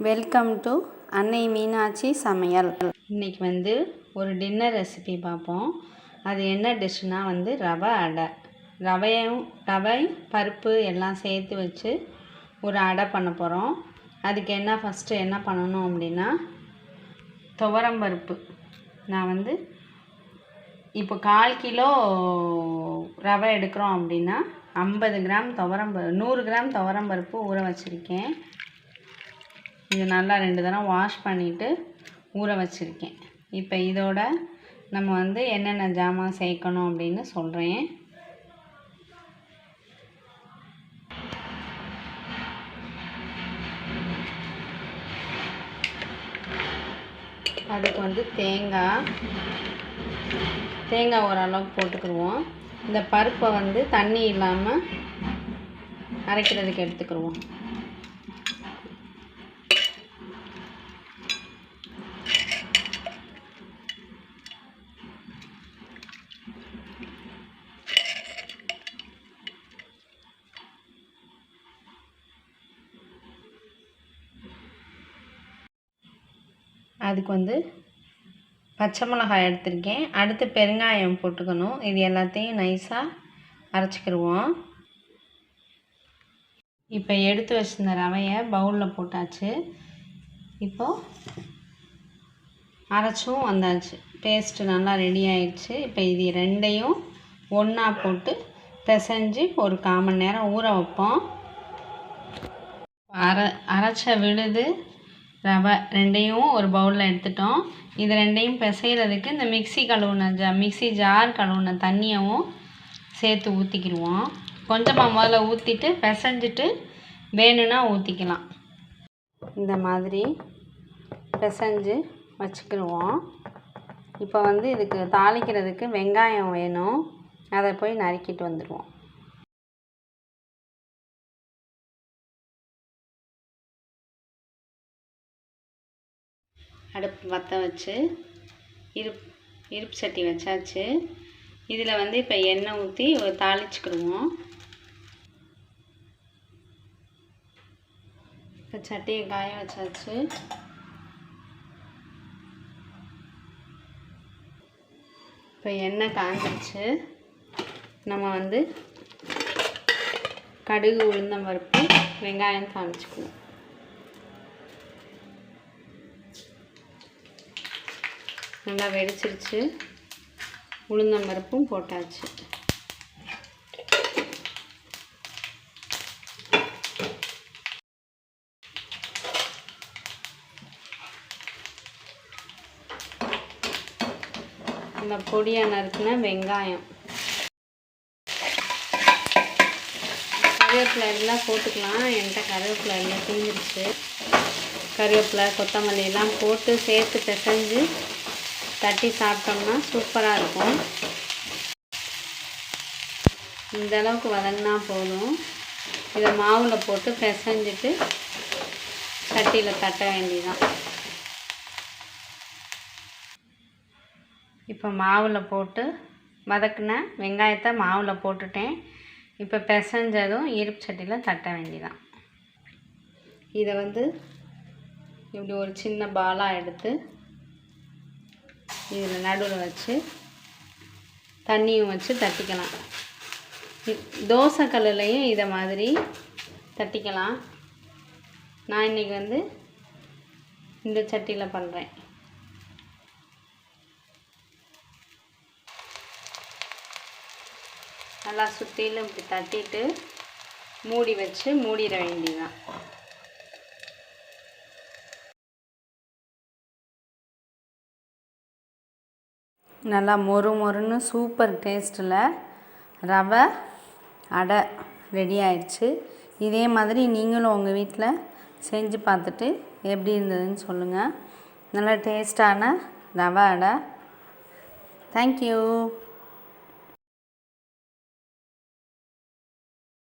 Welcome to அன்னை மீனாட்சி சமையல். இன்றைக்கி வந்து ஒரு டின்னர் ரெசிபி பார்ப்போம். அது என்ன டிஷ்னால் வந்து ரவை அடை. ரவை பருப்பு எல்லாம் சேர்த்து வச்சு ஒரு அடை பண்ண போகிறோம். அதுக்கு ஃபஸ்ட்டு என்ன பண்ணணும் அப்படின்னா, துவரம்பருப்பு நான் வந்து இப்போ 1/4 கிலோ ரவை எடுக்கிறோம் அப்படின்னா 50 கிராம் 100 கிராம் துவரம்பருப்பு ஊற வச்சுருக்கேன். இது நல்லா 2 தடவை வாஷ் பண்ணிவிட்டு ஊற வச்சுருக்கேன். இப்போ இதோட நம்ம வந்து என்னென்ன ஜாமான் சேர்க்கணும் அப்படின்னு சொல்கிறேன். அதுக்கு வந்து தேங்காய் ஓரளவுக்கு போட்டுக்கிடுவோம். இந்த பருப்பை வந்து தண்ணி இல்லாமல் அரைக்கிறதுக்கு எடுத்துக்கிடுவோம். அதுக்கு வந்து பச்சை மிளகாய் எடுத்திருக்கேன். அடுத்து பெருங்காயம் போட்டுக்கணும். இது எல்லாத்தையும் நைஸாக அரைச்சிக்கிடுவோம். இப்போ எடுத்து வச்சிருந்த ரவையை பவுலில் போட்டாச்சு. இப்போது அரைச்சும் வந்தாச்சு. பேஸ்ட்டு நல்லா ரெடி ஆயிடுச்சு. இப்போ இது ரெண்டையும் ஒன்றா போட்டு பிசைஞ்சு ஒரு 1/4 மணி நேரம் ஊற வைப்போம். அரைச்ச விழுது ரவை ரெண்டையும் ஒரு பவுலில் எடுத்துட்டோம். இது ரெண்டையும் பிசைகிறதுக்கு இந்த மிக்ஸி ஜார் கழுவுன தண்ணியவும் சேர்த்து ஊற்றிக்கிடுவோம். கொஞ்சமாக முதல்ல ஊற்றிட்டு பிசைஞ்சிட்டு வேணும்னா ஊற்றிக்கலாம். இந்த மாதிரி பிசைஞ்சு வச்சுக்கிடுவோம். இப்போ வந்து இதுக்கு தாளிக்கிறதுக்கு வெங்காயம் வேணும். அதை போய் நறுக்கிட்டு வந்துடுவோம். அடுப்பு பற்ற வச்சு இருப்பு சட்டி வச்சாச்சு. இதில் வந்து இப்போ எண்ணெய் ஊற்றி தாளிச்சுக்கிடுவோம். இப்போ சட்டியை காய வச்சாச்சு. இப்போ எண்ணெய் காஞ்சிடுச்சு. நம்ம வந்து கடுகு உளுந்தம் பருப்பு வெங்காயம் தாளிச்சுக்குவோம். நல்லா வெடிச்சிருச்சு. உளுந்தம் பருப்பும் போட்டாச்சு. இந்த பொடியாக நறுக்குன வெங்காயம், கருவேப்பிலை எல்லாம் போட்டுக்கலாம். என்கிட்ட கருவேப்பிலை எல்லாம் தீந்துருச்சு. கருவேப்பிலை கொத்தமல்லி எல்லாம் போட்டு சேர்த்து பிசைஞ்சு தட்டி சாப்பிட்டோம்னா சூப்பராக இருக்கும். இந்த அளவுக்கு வதங்கினா போதும். இதை மாவில் போட்டு பிசைஞ்சிட்டு சட்டியில் தட்ட வேண்டியதான். இப்போ மாவில் போட்டு வதக்குன வெங்காயத்தை மாவில் போட்டுட்டேன். இப்போ பிசைஞ்சதும் இருப்பு சட்டியில் தட்ட வேண்டியதான். இதை வந்து இப்படி ஒரு சின்ன பாலாக எடுத்து இதில் நடுவில் வச்சு தண்ணியும் வச்சு தட்டிக்கலாம். தோசை கல்லுலையும் இதை மாதிரி தட்டிக்கலாம். நான் இன்றைக்கி வந்து இந்த சட்டியில் பண்ணுறேன். நல்லா சுற்றிலும் இப்படி தட்டிட்டு மூடி வச்சு மூடிட வேண்டியதுதான். நல்லா மொறுன்னு சூப்பர் டேஸ்ட்டில் ரவை அடை ரெடி ஆயிடுச்சு. இதே மாதிரி நீங்களும் உங்கள் வீட்டில் செஞ்சு பார்த்துட்டு எப்படி இருந்ததுன்னு சொல்லுங்கள். நல்லா டேஸ்டான ரவை அடை. தேங்க்யூ.